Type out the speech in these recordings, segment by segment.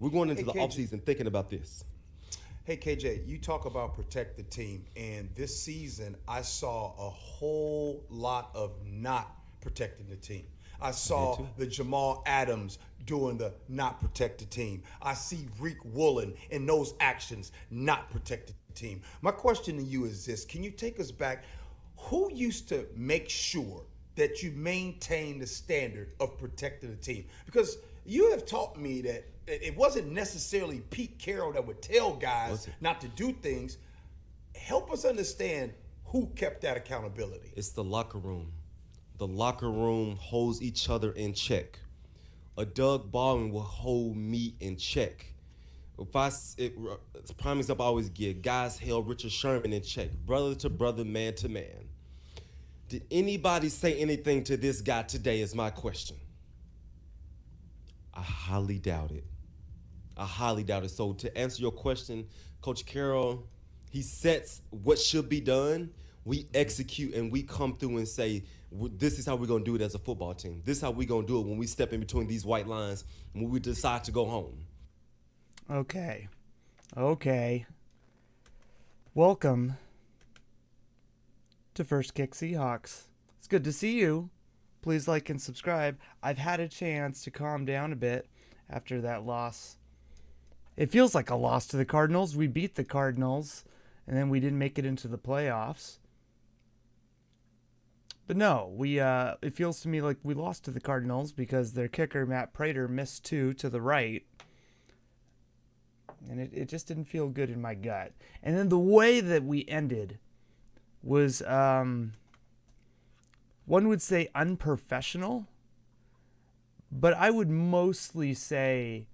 We're going into Hey, the KJ. offseason thinking about this. Hey KJ, you talk about protect the team, and this season I saw a whole lot of not protecting the team. I I did saw too. the Jamal Adams doing the not protect the team. I see Reek Woolen in those actions not protect the team. My question to you is this: can you take us back? Who used to make sure that you maintain the standard of protecting the team? Because you have taught me that it wasn't necessarily Pete Carroll that would tell guys Was it? not to do things. Help us understand who kept that accountability. It's the locker room. The locker room holds each other in check. A Doug Baldwin will hold me in check. If I, it's a prime example I always give. Guys held Richard Sherman in check, brother to brother, man to man. Did anybody say anything to this guy today? Is my question. I highly doubt it. I highly doubt it. So to answer your question, Coach Carroll, he sets what should be done. We execute and we come through and say, this is how we're going to do it as a football team. This is how we're going to do it when we step in between these white lines and when we decide to go home. Okay. Okay. Welcome to First Kick Seahawks. It's good to see you. Please like and subscribe. I've had a chance to calm down a bit after that loss. It feels like a loss to the Cardinals. We beat the Cardinals, and then we didn't make it into the playoffs. But no, it feels to me like we lost to the Cardinals because their kicker, Matt Prater, missed two to the right. And it just didn't feel good in my gut. And then the way that we ended was, one would say unprofessional, but I would mostly say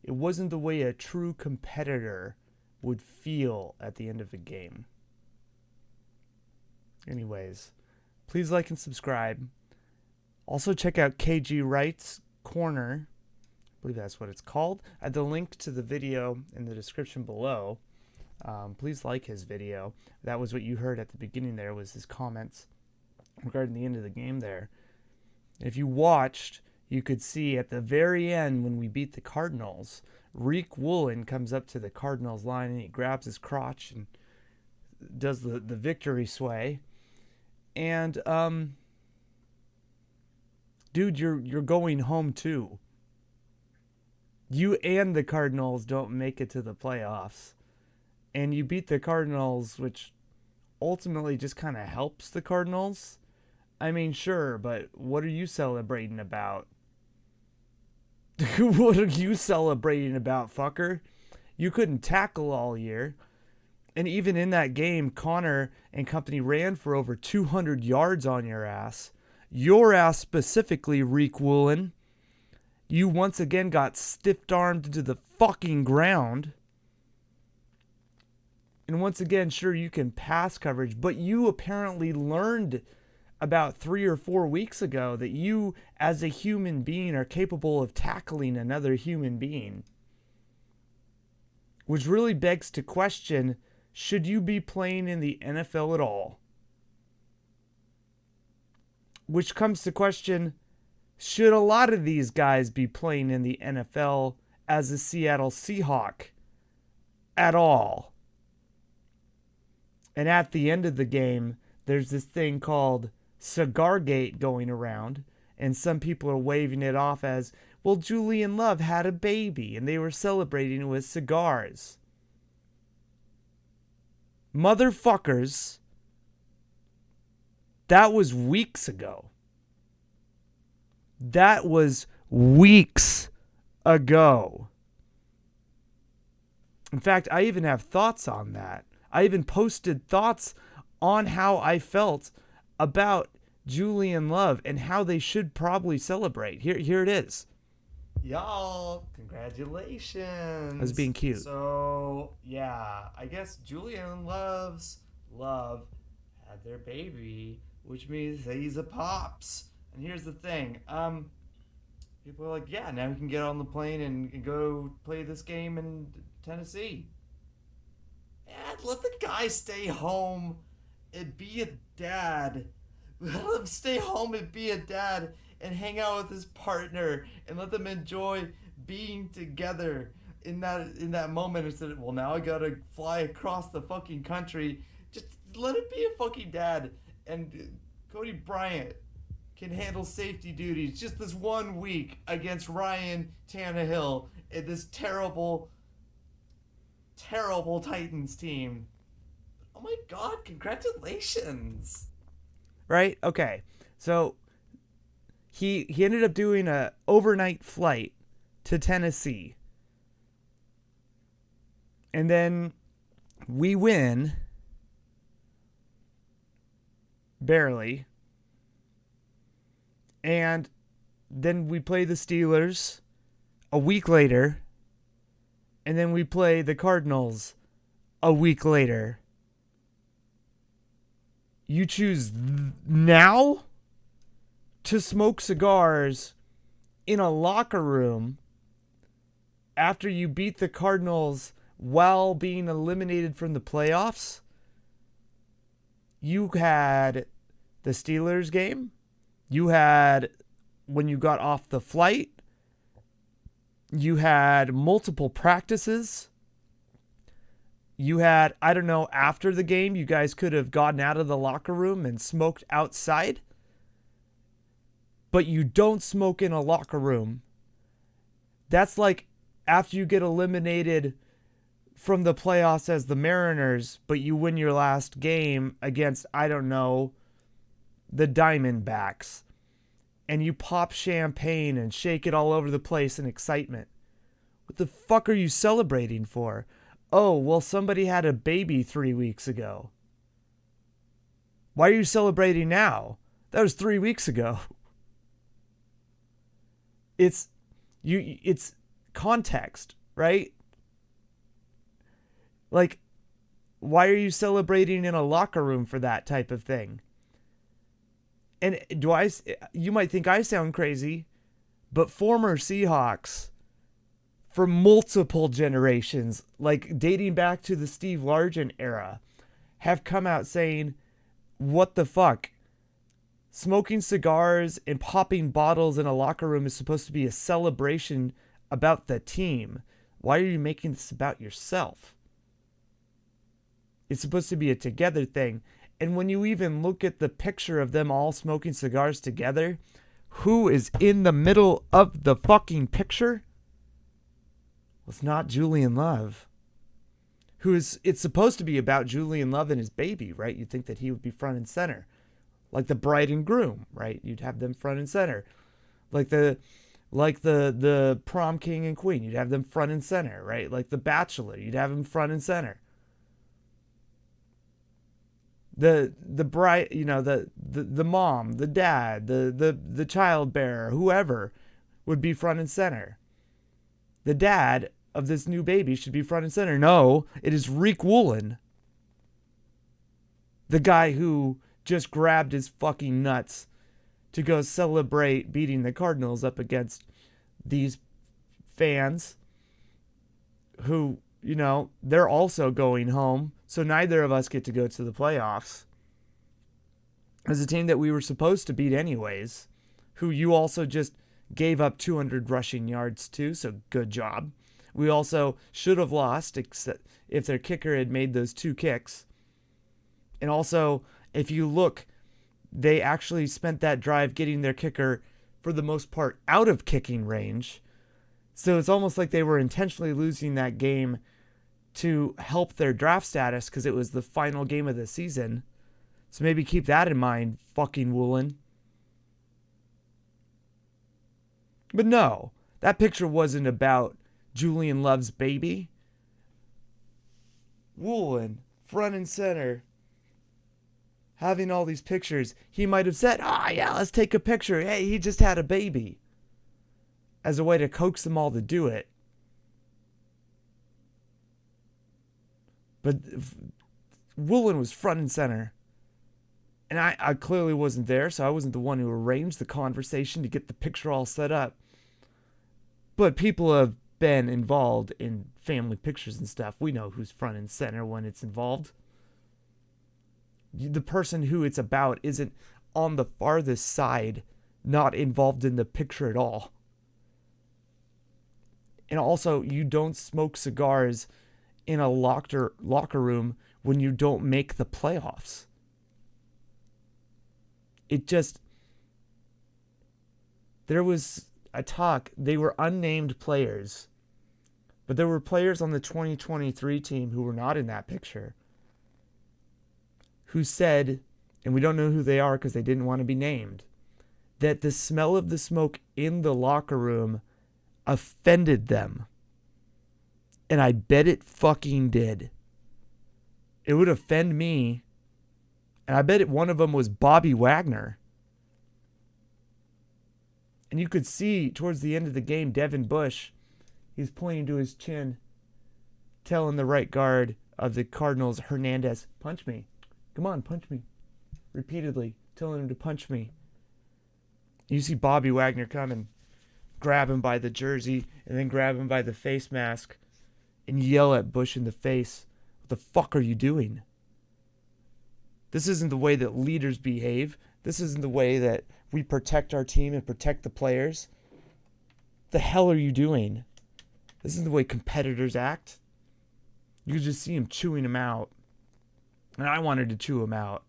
it wasn't the way a true competitor would feel at the end of a game. Anyways, please like and subscribe. Also check out KG Wright's Corner. I believe that's what it's called. I have the link to the video in the description below. Please like his video. That was what you heard at the beginning there, was his comments regarding the end of the game there. If you watched, you could see at the very end when we beat the Cardinals, Reek Woolen comes up to the Cardinals line and he grabs his crotch and does the victory sway. And dude, you're going home too. You and the Cardinals don't make it to the playoffs. And you beat the Cardinals, which ultimately just kind of helps the Cardinals. I mean, sure, but what are you celebrating about? What are you celebrating about, fucker? You couldn't tackle all year. And even in that game, Connor and company ran for over 200 yards on your ass. Your ass specifically, Reek Woolen. You once again got stiff-armed into the fucking ground. And once again, sure, you can pass coverage, but you apparently learned about 3 or 4 weeks ago that you, as a human being, are capable of tackling another human being. Which really begs to question, should you be playing in the NFL at all? Which comes to question, should a lot of these guys be playing in the NFL as a Seattle Seahawk at all? And at the end of the game, there's this thing called Cigar Gate going around, and some people are waving it off as, well, Julian Love had a baby, and they were celebrating it with cigars. Motherfuckers, that was weeks ago. That was weeks ago. In fact, I even have thoughts on that. I even posted thoughts on how I felt about Julian Love and how they should probably celebrate. Here it is. Y'all, congratulations. I was being cute. So, yeah, I guess Julian Love had their baby, which means that he's a pops. And here's the thing. People are like, yeah, now we can get on the plane and go play this game in Tennessee. Yeah, let the guy stay home and be a dad. Let him stay home and be a dad and hang out with his partner and let them enjoy being together in that moment instead of, well, now I gotta fly across the fucking country. Just let it be a fucking dad. And Cody Bryant can handle safety duties just this 1 week against Ryan Tannehill and this terrible, terrible Titans team. Oh my God, congratulations. Right? Okay. So he ended up doing a overnight flight to Tennessee. And then we win. Barely. And then we play the Steelers a week later. And then we play the Cardinals a week later. You choose now to smoke cigars in a locker room after you beat the Cardinals while being eliminated from the playoffs. You had the Steelers game. You had when you got off the flight. You had multiple practices. You had, I don't know, after the game, you guys could have gotten out of the locker room and smoked outside. But you don't smoke in a locker room. That's like after you get eliminated from the playoffs as the Mariners, but you win your last game against, I don't know, the Diamondbacks. And you pop champagne and shake it all over the place in excitement. What the fuck are you celebrating for? Oh, well, somebody had a baby 3 weeks ago. Why are you celebrating now? That was 3 weeks ago. It's context, right? Like, why are you celebrating in a locker room for that type of thing? And you might think I sound crazy, but former Seahawks for multiple generations, like dating back to the Steve Largent era, have come out saying, what the fuck? Smoking cigars and popping bottles in a locker room is supposed to be a celebration about the team. Why are you making this about yourself? It's supposed to be a together thing. And when you even look at the picture of them all smoking cigars together, who is in the middle of the fucking picture? Well, it's not Julian Love. It's supposed to be about Julian Love and his baby, right? You'd think that he would be front and center. Like the bride and groom, right? You'd have them front and center. Like the prom king and queen, you'd have them front and center, right? Like the bachelor, you'd have them front and center. The bride, the mom, the dad, the child bearer, whoever would be front and center. The dad of this new baby should be front and center. No, it is Rick Woolen. The guy who just grabbed his fucking nuts to go celebrate beating the Cardinals up against these fans who, they're also going home. So neither of us get to go to the playoffs. As a team that we were supposed to beat anyways, who you also just gave up 200 rushing yards to, so good job. We also should have lost except if their kicker had made those 2 kicks. And also, if you look, they actually spent that drive getting their kicker, for the most part, out of kicking range. So it's almost like they were intentionally losing that game to help their draft status because it was the final game of the season. So maybe keep that in mind, fucking Woolen. But no, that picture wasn't about Julian Love's baby. Woolen, front and center, having all these pictures. He might have said, yeah, let's take a picture. Hey, he just had a baby. As a way to coax them all to do it. But Woolen was front and center. And I clearly wasn't there, so I wasn't the one who arranged the conversation to get the picture all set up. But people have been involved in family pictures and stuff. We know who's front and center when it's involved. The person who it's about isn't on the farthest side, not involved in the picture at all. And also, you don't smoke cigars in a locker room when you don't make the playoffs. There was a talk, they were unnamed players, but there were players on the 2023 team who were not in that picture, who said, and we don't know who they are because they didn't want to be named, that the smell of the smoke in the locker room offended them. And I bet it fucking did. It would offend me. And I bet one of them was Bobby Wagner. And you could see towards the end of the game, Devin Bush, he's pointing to his chin, telling the right guard of the Cardinals, Hernandez, punch me. Come on, punch me. Repeatedly telling him to punch me. You see Bobby Wagner come and grab him by the jersey and then grab him by the face mask and yell at Bush in the face, "What the fuck are you doing? This isn't the way that leaders behave. This isn't the way that we protect our team and protect the players. What the hell are you doing? This isn't the way competitors act." You could just see him chewing him out. And I wanted to chew him out.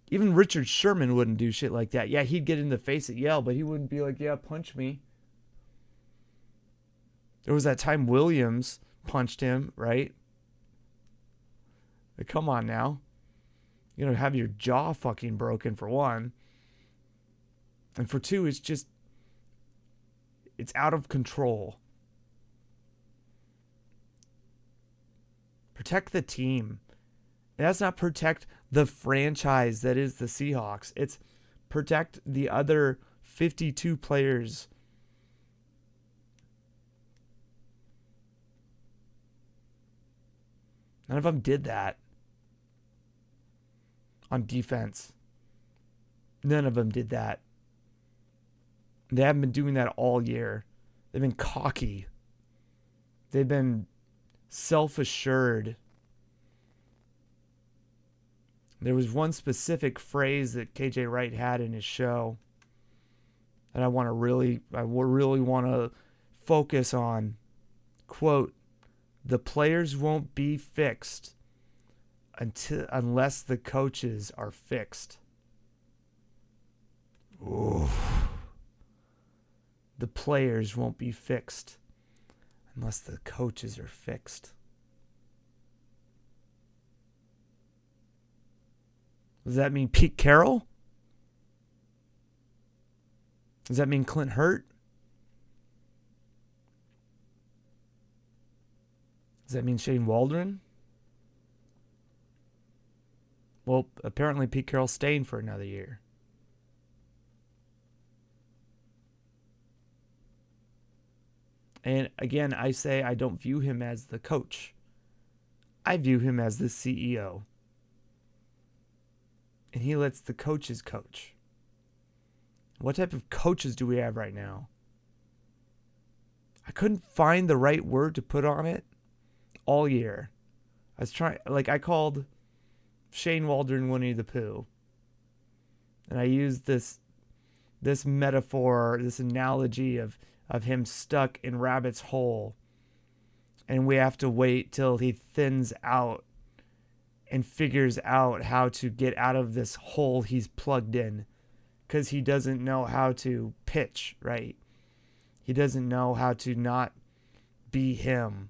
Even Richard Sherman wouldn't do shit like that. Yeah, he'd get in the face and yell, but he wouldn't be like, "Yeah, punch me." There was that time Williams punched him, right? Like, come on now. You're going to have your jaw fucking broken, for one. And for two, it's out of control. Protect the team. And that's not protect the franchise that is the Seahawks. It's protect the other 52 players. None of them did that on defense. None of them did that. They haven't been doing that all year. They've been cocky. They've been self-assured. There was one specific phrase that KJ Wright had in his show that I really want to focus on. Quote, "The players won't be fixed unless the coaches are fixed." Ooh. The players won't be fixed unless the coaches are fixed. Does that mean Pete Carroll? Does that mean Clint Hurt? Does that mean Shane Waldron? Well, apparently Pete Carroll's staying for another year. And again, I say I don't view him as the coach. I view him as the CEO. And he lets the coaches coach. What type of coaches do we have right now? I couldn't find the right word to put on it all year. I called Shane Waldron Winnie the Pooh. And I used this metaphor, this analogy of him stuck in Rabbit's hole. And we have to wait till he thins out and figures out how to get out of this hole he's plugged in, because he doesn't know how to pitch, right? He doesn't know how to not be him.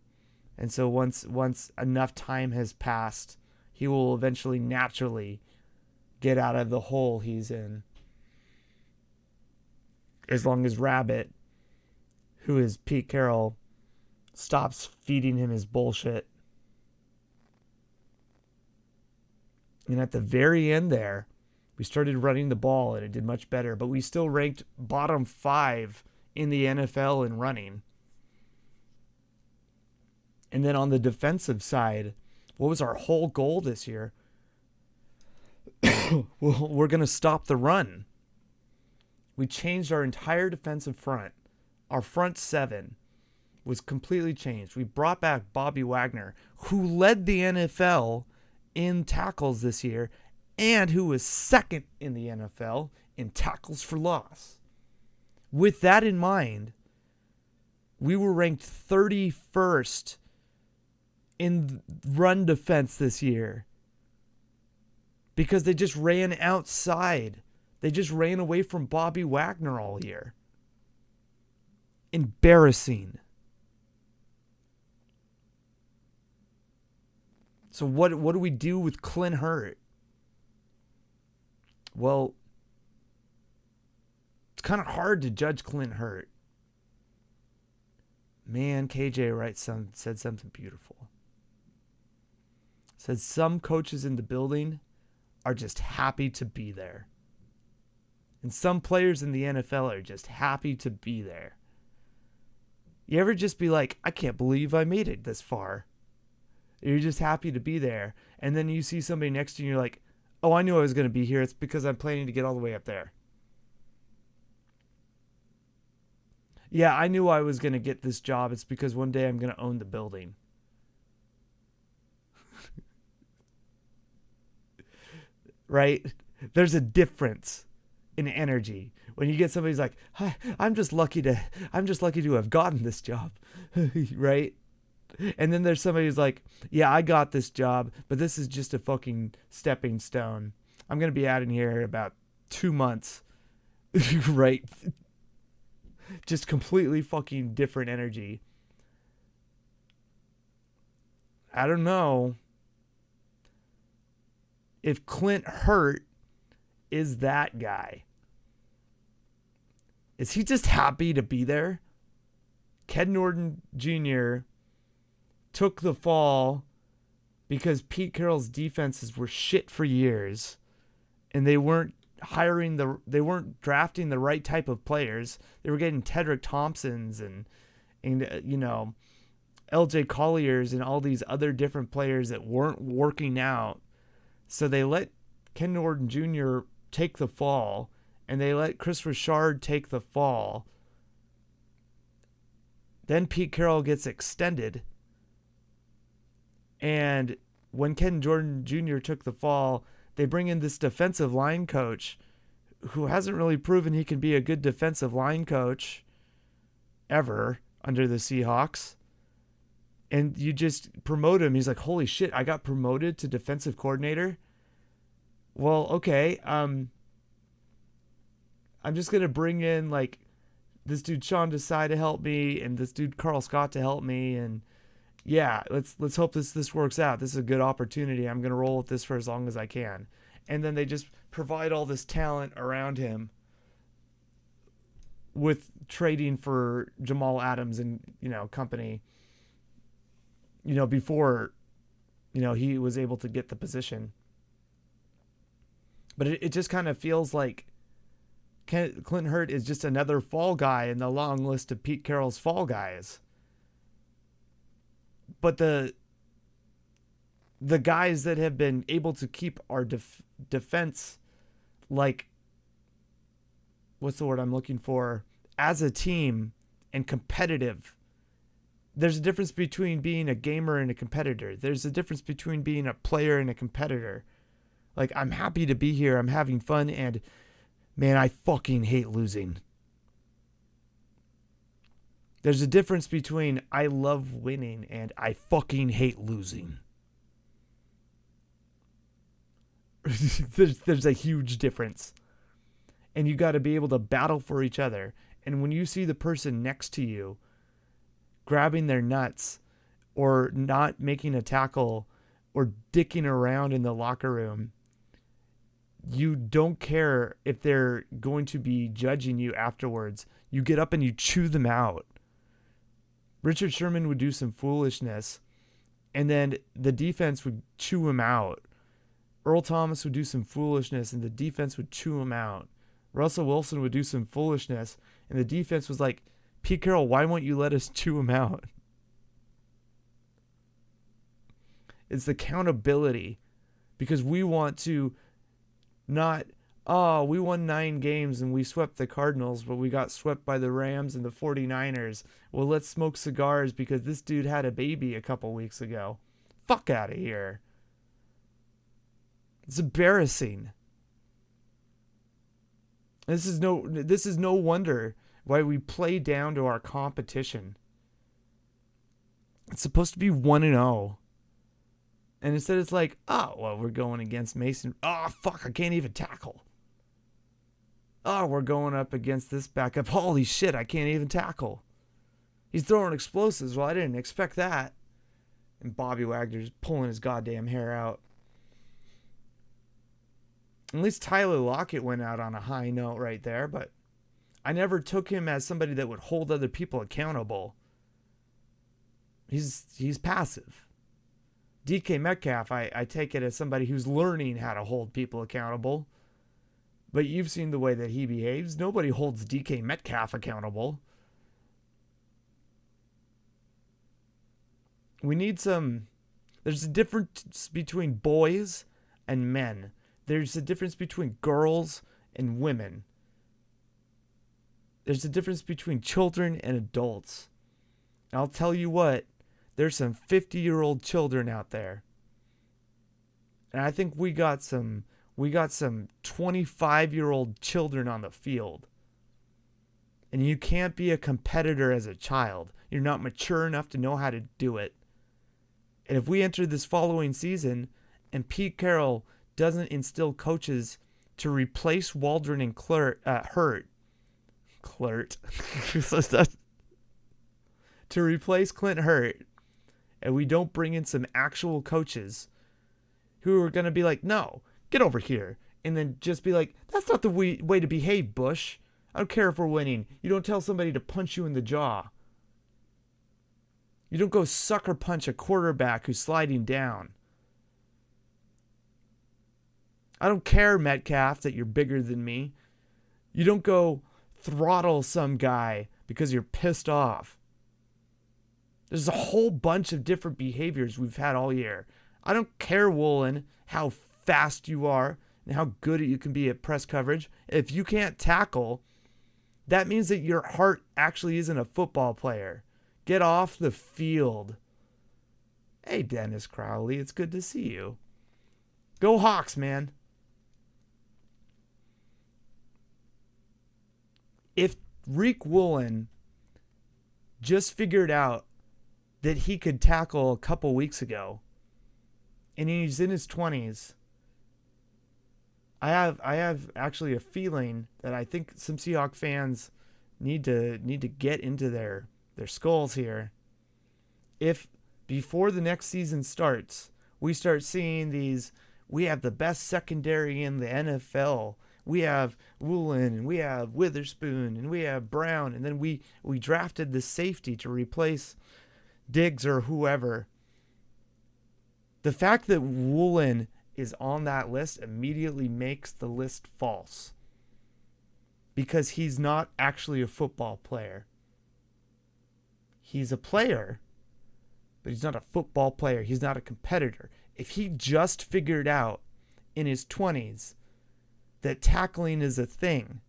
And so once enough time has passed, he will eventually naturally get out of the hole he's in. As long as Rabbit, who is Pete Carroll, stops feeding him his bullshit. And at the very end there, we started running the ball and it did much better, but we still ranked bottom 5 in the NFL in running. And then on the defensive side, what was our whole goal this year? Well, we're going to stop the run. We changed our entire defensive front. Our front 7 was completely changed. We brought back Bobby Wagner, who led the NFL in tackles this year and who was second in the NFL in tackles for loss. With that in mind, We were ranked 31st in run defense this year because they just ran outside. They just ran away from Bobby Wagner all year. Embarrassing. So what do we do with Clint Hurt? Well, it's kind of hard to judge Clint Hurt. Man, KJ Wright said something beautiful. Said some coaches in the building are just happy to be there. And some players in the NFL are just happy to be there. You ever just be like, I can't believe I made it this far. You're just happy to be there. And then you see somebody next to you and you're like, oh, I knew I was going to be here. It's because I'm planning to get all the way up there. Yeah, I knew I was going to get this job. It's because one day I'm going to own the building. Right? There's a difference in energy. When you get somebody who's like, hi, I'm just lucky to have gotten this job. Right? And then there's somebody who's like, yeah, I got this job, but this is just a fucking stepping stone. I'm going to be out in here in about 2 months. Right? Just completely fucking different energy. I don't know if Clint Hurt is that guy. Is he just happy to be there? Ken Norton Jr. took the fall because Pete Carroll's defenses were shit for years, and they weren't drafting the right type of players. They were getting Tedrick Thompsons and LJ Colliers and all these other different players that weren't working out. So they let Ken Norton Jr. take the fall, and they let Chris Richard take the fall. Then Pete Carroll gets extended. And when Ken Jordan Jr. took the fall, they bring in this defensive line coach who hasn't really proven he can be a good defensive line coach ever under the Seahawks. And you just promote him. He's like, holy shit, I got promoted to defensive coordinator. Well, okay. I'm just going to bring in like this dude Sean Desai to help me and this dude Carl Scott to help me. And yeah, let's hope this works out. This is a good opportunity. I'm going to roll with this for as long as I can. And then they just provide all this talent around him with trading for Jamal Adams and, company, before, he was able to get the position. But it just kind of feels like Clint Hurt is just another fall guy in the long list of Pete Carroll's fall guys. But the guys that have been able to keep our defense, like, what's the word I'm looking for, as a team and competitive. There's a difference between being a gamer and a competitor. There's a difference between being a player and a competitor. Like, I'm happy to be here. I'm having fun. And, man, I fucking hate losing. There's a difference between I love winning and I fucking hate losing. There's a huge difference. And you got to be able to battle for each other. And when you see the person next to you grabbing their nuts or not making a tackle or dicking around in the locker room, you don't care if they're going to be judging you afterwards. You get up and you chew them out. Richard Sherman would do some foolishness, and then the defense would chew him out. Earl Thomas would do some foolishness, and the defense would chew him out. Russell Wilson would do some foolishness, and the defense was like, Pete Carroll, why won't you let us chew him out? It's the accountability, because we want to not, we won 9 games and we swept the Cardinals, but we got swept by the Rams and the 49ers. Well, let's smoke cigars because this dude had a baby a couple weeks ago. Fuck out of here. It's embarrassing. This is no wonder why we play down to our competition. It's supposed to be 1-0. And instead it's like, oh, well, we're going against Mason. Oh, fuck, I can't even tackle. Oh, we're going up against this backup. Holy shit, I can't even tackle. He's throwing explosives. Well, I didn't expect that. And Bobby Wagners pulling his goddamn hair out. At least Tyler Lockett went out on a high note right there, but I never took him as somebody that would hold other people accountable. He's passive. DK Metcalf, I take it as somebody who's learning how to hold people accountable. But you've seen the way that he behaves. Nobody holds DK Metcalf accountable. We need some... There's a difference between boys and men. There's a difference between girls and women. There's a difference between children and adults. And I'll tell you what, there's some 50-year-old children out there. And I think we got some 25-year-old children on the field. And you can't be a competitor as a child. You're not mature enough to know how to do it. And if we enter this following season and Pete Carroll doesn't instill coaches to replace Waldron and Hurt, to replace Clint Hurt, and we don't bring in some actual coaches who are going to be like, no, get over here. And then just be like, that's not the way to behave, Bush. I don't care if we're winning. You don't tell somebody to punch you in the jaw. You don't go sucker punch a quarterback who's sliding down. I don't care, Metcalf, that you're bigger than me. You don't go throttle some guy because you're pissed off. There's a whole bunch of different behaviors we've had all year. I don't care, Woolen, how fast you are and how good you can be at press coverage. If you can't tackle, that means that your heart actually isn't a football player. Get off the field. Hey, Dennis Crowley, it's good to see you. Go Hawks, man. If Rick Woolen just figured out that he could tackle a couple weeks ago, and he's in his 20s, I have actually a feeling that I think some Seahawks fans need to get into their skulls here. If before the next season starts, we start seeing these, we have the best secondary in the NFL. We have Woolen, and we have Witherspoon, and we have Brown, and then we drafted the safety to replace Diggs or whoever. The fact that Woolen is on that list immediately makes the list false, because he's not actually a football player. He's a player, but he's not a football player. He's not a competitor. If he just figured out in his 20s that tackling is a thing,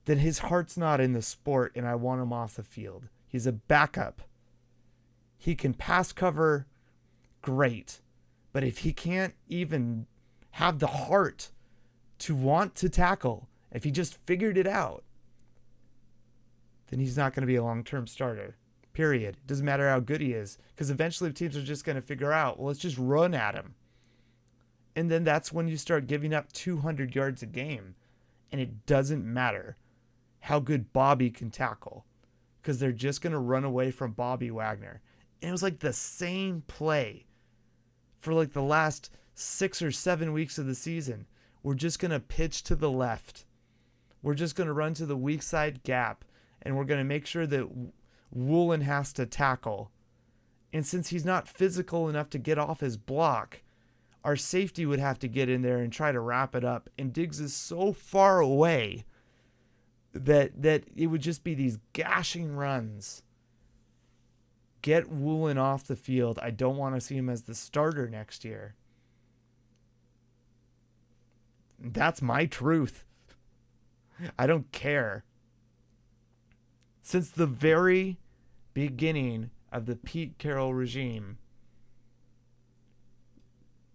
then his heart's not in the sport, and I want him off the field. He's a backup. He can pass cover, great. But if he can't even have the heart to want to tackle, if he just figured it out, then he's not going to be a long-term starter, period. Doesn't matter how good he is, because eventually teams are just going to figure out, well, let's just run at him. And then that's when you start giving up 200 yards a game, and it doesn't matter how good Bobby can tackle, because they're just going to run away from Bobby Wagner. And it was like the same play for like the last 6 or 7 weeks of the season. We're just going to pitch to the left. We're just going to run to the weak side gap, and we're going to make sure that Woolen has to tackle. And since he's not physical enough to get off his block, our safety would have to get in there and try to wrap it up. And Diggs is so far away that it would just be these gashing runs. Get Woolen off the field. I don't want to see him as the starter next year. That's my truth. I don't care. Since the very beginning of the Pete Carroll regime,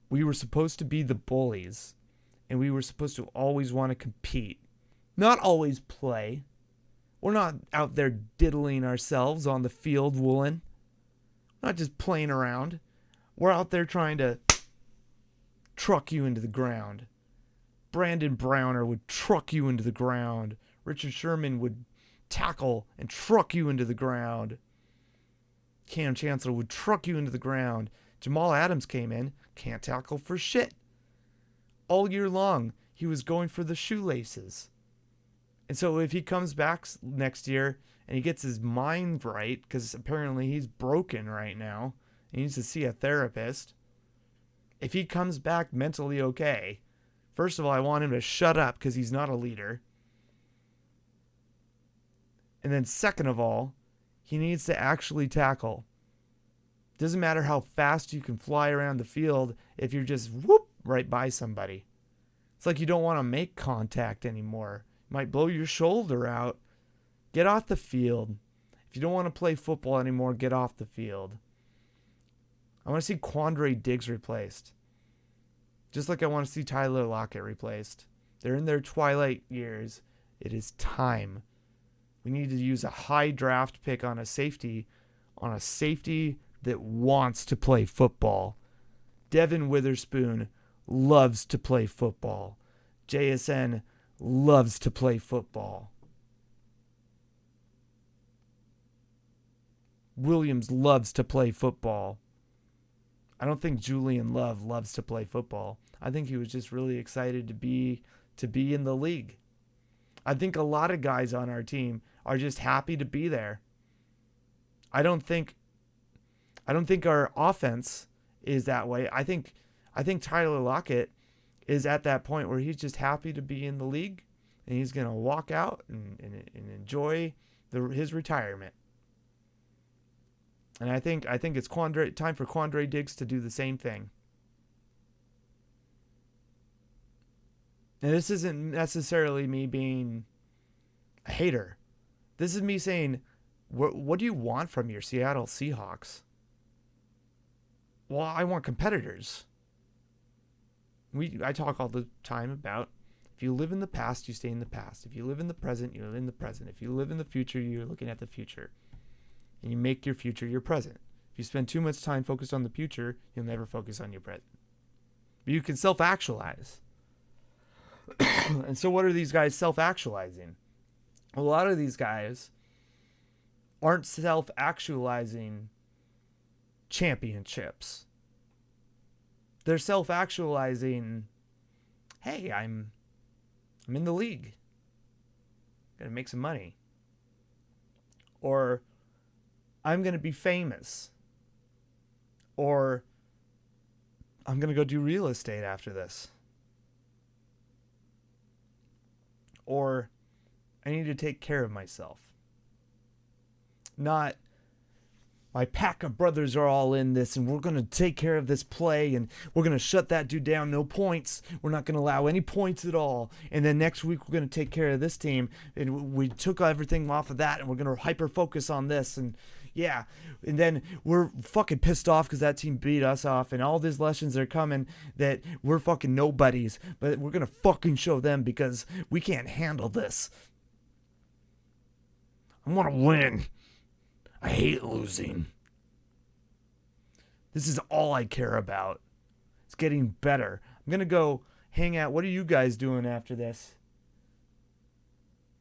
we were supposed to be the bullies, and we were supposed to always want to compete, not always play. We're not out there diddling ourselves on the field, Woolen. We're not just playing around. We're out there trying to truck you into the ground. Brandon Browner would truck you into the ground. Richard Sherman would tackle and truck you into the ground. Cam Chancellor would truck you into the ground. Jamal Adams came in, can't tackle for shit. All year long, he was going for the shoelaces. And so if he comes back next year and he gets his mind right, because apparently he's broken right now, he needs to see a therapist. If he comes back mentally okay, first of all, I want him to shut up because he's not a leader. And then second of all, he needs to actually tackle. Doesn't matter how fast you can fly around the field if you're just whoop right by somebody. It's like you don't want to make contact anymore. You might blow your shoulder out. Get off the field. If you don't want to play football anymore, get off the field. I want to see Quandre Diggs replaced. Just like I want to see Tyler Lockett replaced. They're in their twilight years. It is time. We need to use a high draft pick on a safety that wants to play football. Devin Witherspoon loves to play football. JSN loves to play football. Williams loves to play football. I don't think Julian Love loves to play football. I think he was just really excited to be in the league. I think a lot of guys on our team are just happy to be there. I don't think our offense is that way. I think Tyler Lockett is at that point where he's just happy to be in the league, and he's going to walk out and enjoy his retirement. And I think it's time for Quandre Diggs to do the same thing. And this isn't necessarily me being a hater. This is me saying, what do you want from your Seattle Seahawks? Well, I want competitors. I talk all the time about, if you live in the past, you stay in the past. If you live in the present, you live in the present. If you live in the future, you're looking at the future. And you make your future your present. If you spend too much time focused on the future, you'll never focus on your present. But you can self-actualize. And so what are these guys self-actualizing? A lot of these guys aren't self-actualizing championships. They're self-actualizing, hey, I'm in the league. Gotta make some money. Or I'm gonna be famous. Or I'm gonna go do real estate after this. Or I need to take care of myself. Not, my pack of brothers are all in this and we're going to take care of this play and we're going to shut that dude down. No points. We're not going to allow any points at all. And then next week we're going to take care of this team. And we took everything off of that and we're going to hyper focus on this. And yeah. And then we're fucking pissed off because that team beat us off. And all these lessons are coming that we're fucking nobodies. But we're going to fucking show them because we can't handle this. I want to win. I hate losing. This is all I care about. It's getting better. I'm going to go hang out. What are you guys doing after this?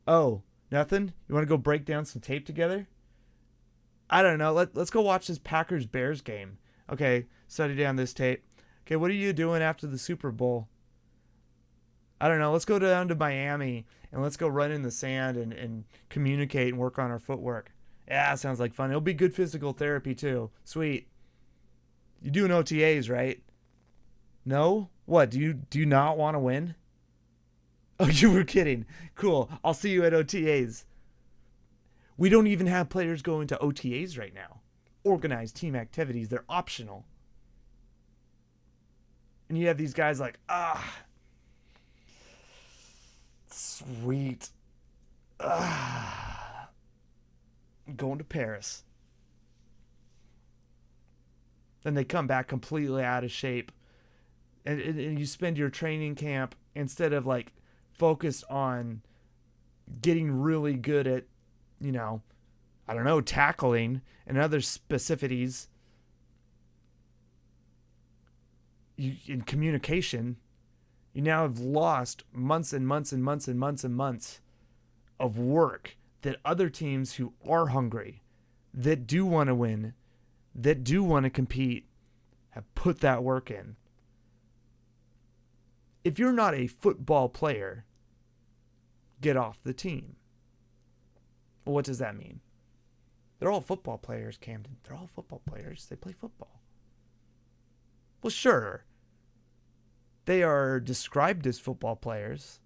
Oh, nothing? You want to go break down some tape together? I don't know. Let's go watch this Packers-Bears game. Okay, study down this tape. Okay, what are you doing after the Super Bowl? I don't know. Let's go down to Miami and let's go run in the sand and communicate and work on our footwork. Yeah, sounds like fun. It'll be good physical therapy too. Sweet. You doing OTAs, right? No? What? Do you not want to win? Oh, you were kidding. Cool. I'll see you at OTAs. We don't even have players going to OTAs right now. Organized team activities. They're optional. And you have these guys like, sweet. Going to Paris. Then they come back completely out of shape. And you spend your training camp, instead of like focused on getting really good at, tackling and other specificities in communication, you now have lost months and months and months and months and months of work that other teams who are hungry, that do want to win, that do want to compete, have put that work in. If you're not a football player, get off the team. Well, what does that mean? They're all football players, Camden. They're all football players. They play football. Well, sure. They are described as football players.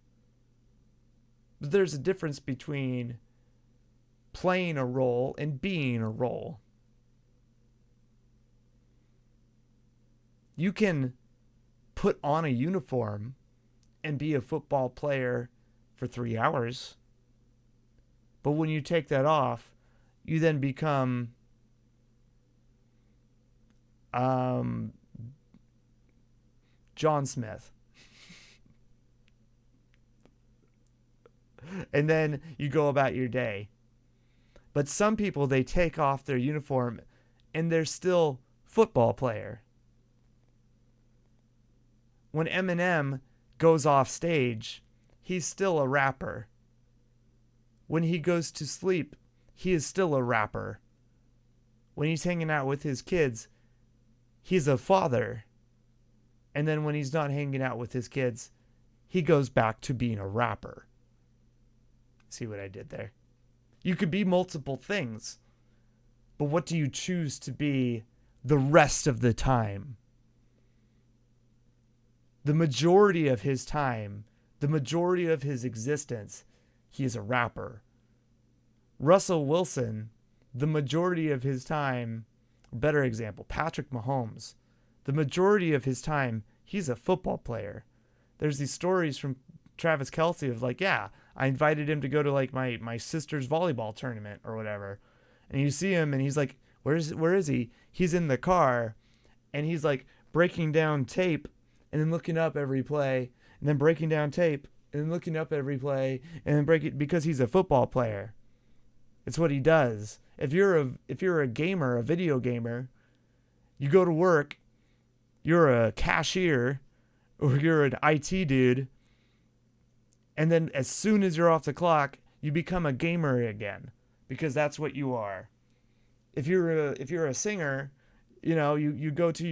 But there's a difference between playing a role and being a role. You can put on a uniform and be a football player for 3 hours. But when you take that off, you then become John Smith. And then you go about your day. But some people, they take off their uniform and they're still football player. When Eminem goes off stage, he's still a rapper. When he goes to sleep, he is still a rapper. When he's hanging out with his kids, he's a father. And then when he's not hanging out with his kids, he goes back to being a rapper. See what I did there? You could be multiple things, but what do you choose to be the rest of the time? The majority of his time, the majority of his existence, he is a rapper. Russell Wilson, the majority of his time, better example, Patrick Mahomes, the majority of his time, he's a football player. There's these stories from Travis Kelce of like, yeah, I invited him to go to like my sister's volleyball tournament or whatever. And you see him and he's like, where is he? He's in the car and he's like breaking down tape and then looking up every play and then breaking down tape and then looking up every play and then because he's a football player. It's what he does. If you're a gamer, a video gamer, you go to work, you're a cashier or you're an IT dude, and then as soon as you're off the clock, you become a gamer again because that's what you are. If you're a singer, you go to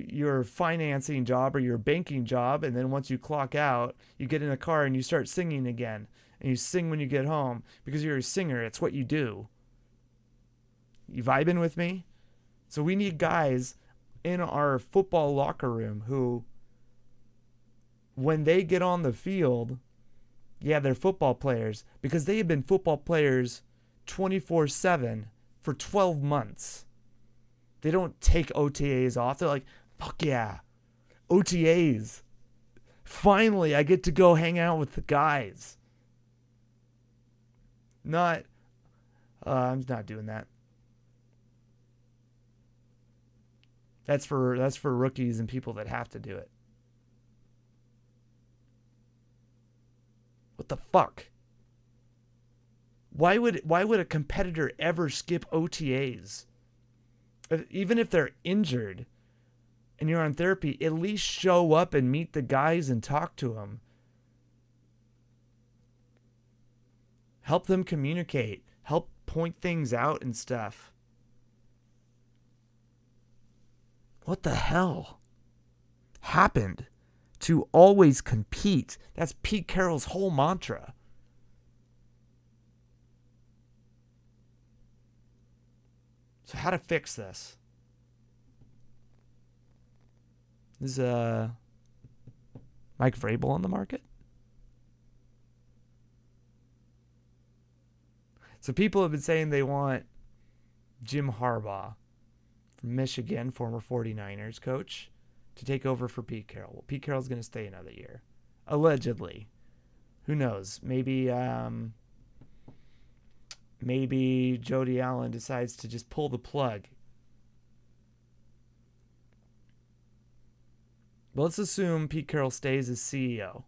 your financing job or your banking job, and then once you clock out, you get in a car and you start singing again. And you sing when you get home because you're a singer. It's what you do. You vibing with me? So we need guys in our football locker room who, when they get on the field, yeah, they're football players because they have been football players 24/7 for 12 months. They don't take OTAs off. They're like, fuck yeah, OTAs. Finally, I get to go hang out with the guys. I'm not doing that. That's for rookies and people that have to do it. What the fuck? Why would a competitor ever skip OTAs? Even if they're injured and you're on therapy, at least show up and meet the guys and talk to them. Help them communicate. Help point things out and stuff. What the hell happened to always compete? That's Pete Carroll's whole mantra. So how to fix this? Is Mike Vrabel on the market? So people have been saying they want Jim Harbaugh from Michigan, former 49ers coach, to take over for Pete Carroll. Well, Pete Carroll's going to stay another year. Allegedly. Who knows? Maybe Jody Allen decides to just pull the plug. But let's assume Pete Carroll stays as CEO.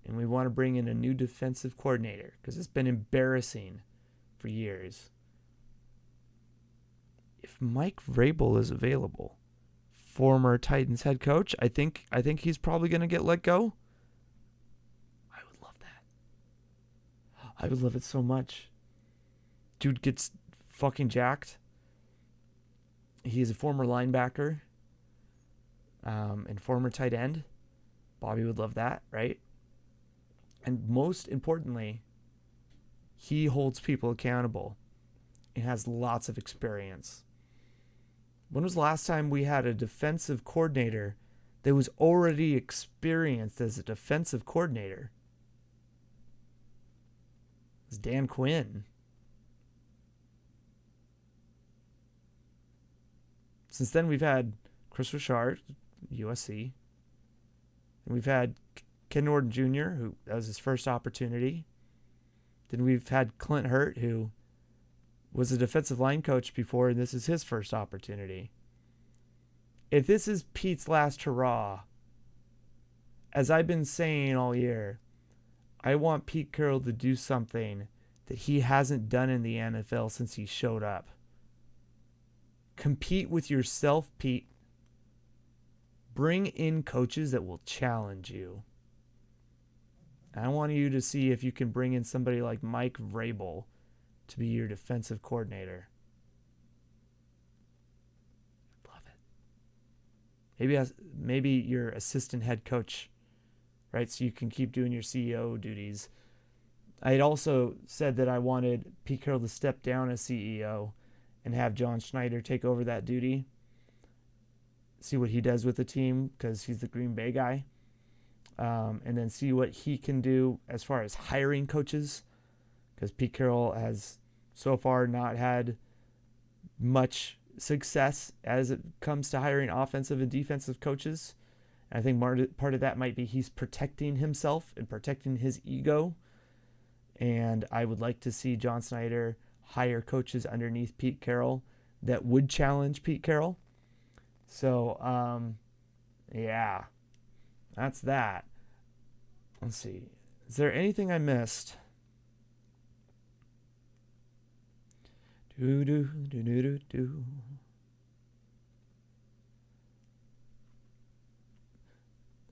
And we want to bring in a new defensive coordinator because it's been embarrassing for years. If Mike Vrabel is available, former Titans head coach. I think he's probably going to get let go. I would love that. I would love it so much. Dude gets fucking jacked. He's a former linebacker and former tight end. Bobby would love that, right? And most importantly, he holds people accountable and has lots of experience. When was the last time we had a defensive coordinator that was already experienced as a defensive coordinator? It was Dan Quinn. Since then, we've had Chris Richard, USC. And we've had Ken Norton Jr., who that was his first opportunity. Then we've had Clint Hurt, who was a defensive line coach before, and this is his first opportunity. If this is Pete's last hurrah, as I've been saying all year, I want Pete Carroll to do something that he hasn't done in the NFL since he showed up. Compete with yourself, Pete. Bring in coaches that will challenge you. I want you to see if you can bring in somebody like Mike Vrabel to be your defensive coordinator. Love it. Maybe your assistant head coach, right? So you can keep doing your CEO duties. I had also said that I wanted Pete Carroll to step down as CEO and have John Schneider take over that duty. See what he does with the team because he's the Green Bay guy. And then see what he can do as far as hiring coaches, because Pete Carroll has so far not had much success as it comes to hiring offensive and defensive coaches. And I think part of that might be he's protecting himself and protecting his ego. And I would like to see John Schneider hire coaches underneath Pete Carroll that would challenge Pete Carroll. So, yeah, that's that. Let's see. Is there anything I missed? Do.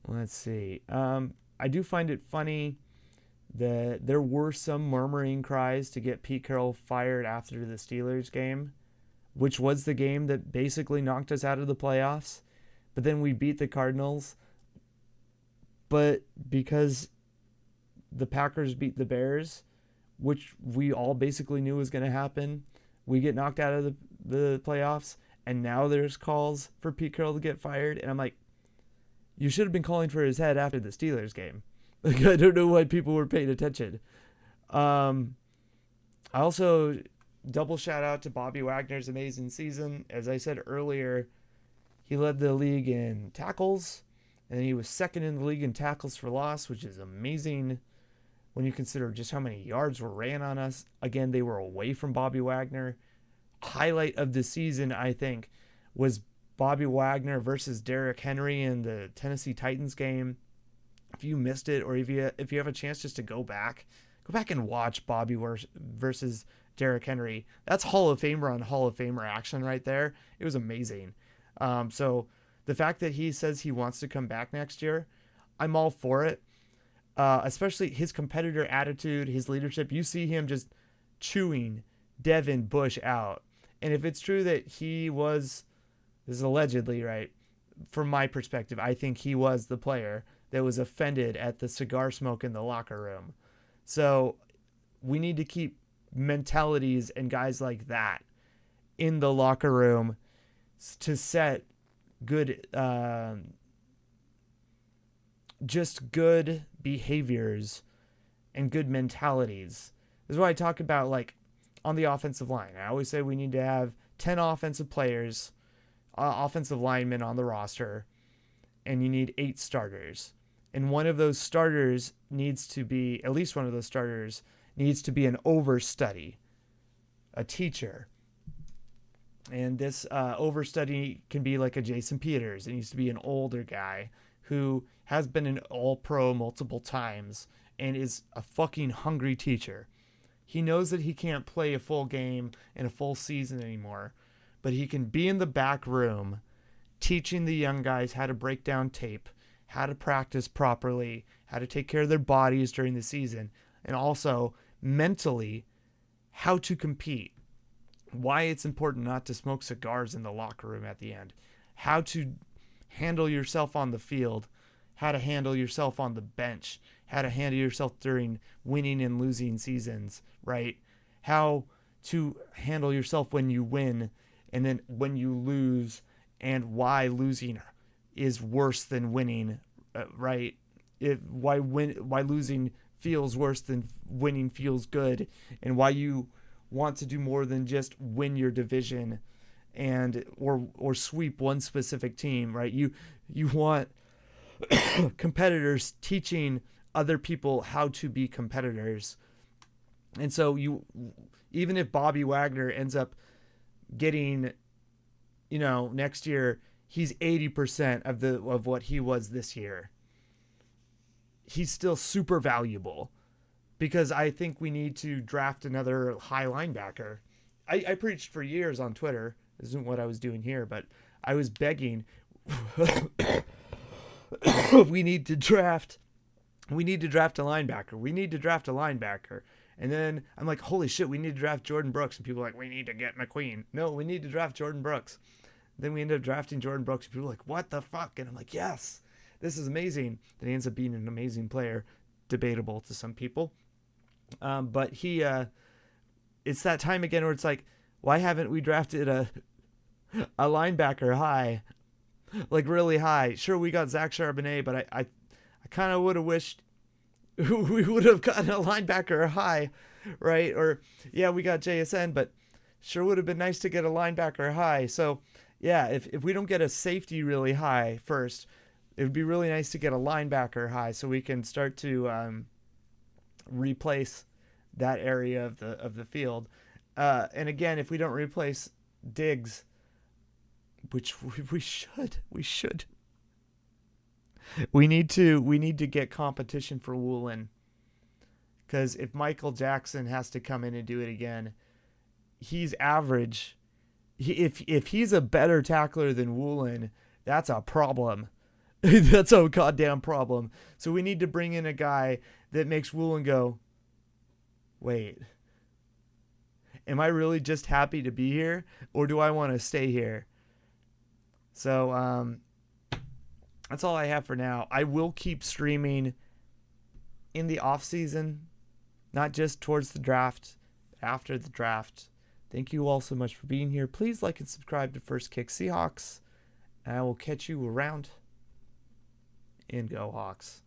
Let's see. I do find it funny that there were some murmuring cries to get Pete Carroll fired after the Steelers game, which was the game that basically knocked us out of the playoffs. But then we beat the Cardinals. But because the Packers beat the Bears, which we all basically knew was going to happen, we get knocked out of the playoffs. And now there's calls for Pete Carroll to get fired. And I'm like, you should have been calling for his head after the Steelers game. Like, I don't know why people were paying attention. I also double shout out to Bobby Wagners' amazing season. As I said earlier, he led the league in tackles, and he was second in the league in tackles for loss, which is amazing when you consider just how many yards were ran on us. Again, they were away from Bobby Wagner. Highlight of the season, I think, was Bobby Wagner versus Derrick Henry in the Tennessee Titans game. If you missed it, or if you have a chance just to go back and watch Bobby versus Derrick Henry. That's Hall of Famer on Hall of Famer action right there. It was amazing. So the fact that he says he wants to come back next year, I'm all for it. Especially his competitor attitude, his leadership. You see him just chewing Devin Bush out. And if it's true that he was, this is allegedly, right, from my perspective, I think he was the player that was offended at the cigar smoke in the locker room. So we need to keep mentalities and guys like that in the locker room to set good, just good behaviors and good mentalities. This is what I talk about, like, on the offensive line. I always say we need to have 10 offensive players, offensive linemen on the roster, and you need 8 starters. And one of those starters needs to be, at least one of those starters needs to be an overstudy, a teacher. And this overstudy can be like a Jason Peters. It needs to be an older guy who has been an all-pro multiple times and is a fucking hungry teacher. He knows that he can't play a full game and a full season anymore, but he can be in the back room teaching the young guys how to break down tape, how to practice properly, how to take care of their bodies during the season, and also mentally how to compete. Why it's important not to smoke cigars in the locker room at the end. How to handle yourself on the field, how to handle yourself on the bench, how to handle yourself during winning and losing seasons, right? How to handle yourself when you win and then when you lose, and why losing is worse than winning, right? Why losing feels worse than winning feels good, and why you want to do more than just win your division and or sweep one specific team, right? You want competitors teaching other people how to be competitors. And so even if Bobby Wagner ends up getting, next year, he's 80% of what he was this year, he's still super valuable, because I think we need to draft another high linebacker. I preached for years on Twitter. This isn't what I was doing here, but I was begging, we need to draft a linebacker. We need to draft a linebacker. And then I'm like, holy shit, we need to draft Jordan Brooks. And people are like, we need to get McQueen. No, we need to draft Jordan Brooks. Then we end up drafting Jordan Brooks. And people are like, what the fuck? And I'm like, yes, this is amazing. Then he ends up being an amazing player. Debatable to some people. But it's that time again where it's like, why haven't we drafted a linebacker high? Like really high. Sure, we got Zach Charbonnet, but I kind of would have wished we would have gotten a linebacker high, right? Or, yeah, we got JSN, but sure would have been nice to get a linebacker high. So, yeah, if we don't get a safety really high first, it would be really nice to get a linebacker high so we can start to replace that area of the field. And again, if we don't replace Diggs, which we should. We need to get competition for Woolen, because if Michael Jackson has to come in and do it again, he's average. If he's a better tackler than Woolen, that's a problem. That's a goddamn problem. So we need to bring in a guy that makes Woolen go, wait, am I really just happy to be here, or do I want to stay here? So that's all I have for now. I will keep streaming in the off season, not just towards the draft, after the draft. Thank you all so much for being here. Please like and subscribe to First Kick Seahawks, and I will catch you around. And go Hawks.